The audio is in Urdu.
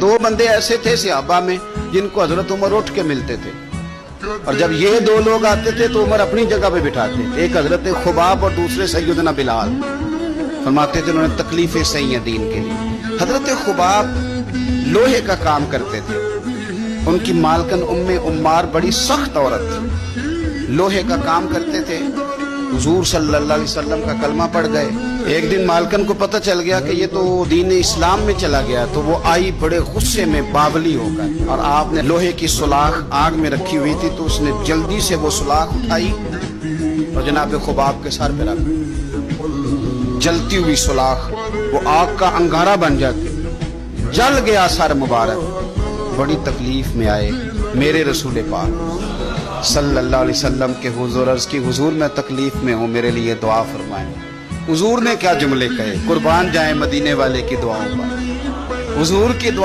دو بندے ایسے تھے صحابہ میں جن کو حضرت عمر اٹھ کے ملتے تھے، اور جب یہ دو لوگ آتے تھے تو عمر اپنی جگہ پہ بٹھاتے، ایک حضرت خباب اور دوسرے سیدنا بلال۔ فرماتے تھے انہوں نے تکلیفیں سہی ہیں دین کے لیے۔ حضرت خباب لوہے کا کام کرتے تھے، ان کی مالکن عمار بڑی سخت عورت تھی، لوہے کا کام کرتے تھے۔ حضور صلی اللہ علیہ وسلم کا کلمہ پڑھ گئے۔ ایک دن مالکن کو پتہ چل گیا کہ یہ تو دین اسلام میں چلا گیا، تو وہ آئی بڑے غصے میں باولی ہو کر، اور آپ نے لوہے کی سلاخ آگ میں رکھی ہوئی تھی تو اس نے جلدی سے وہ سلاخ اٹھائی اور جناب خباب کے سر پہ رکھ دی۔ جلتی ہوئی سلاخ وہ آگ کا انگارہ بن جاتی، جل گیا سر مبارک۔ بڑی تکلیف میں آئے میرے رسول پاک صلی اللہ علیہ وسلم کے حضور، عرض کی حضور میں تکلیف میں ہوں، میرے لیے دعا فرمائیں۔ حضور نے کیا جملے کہے، قربان جائیں مدینے والے کی دعاؤں پر۔ حضور کی دعا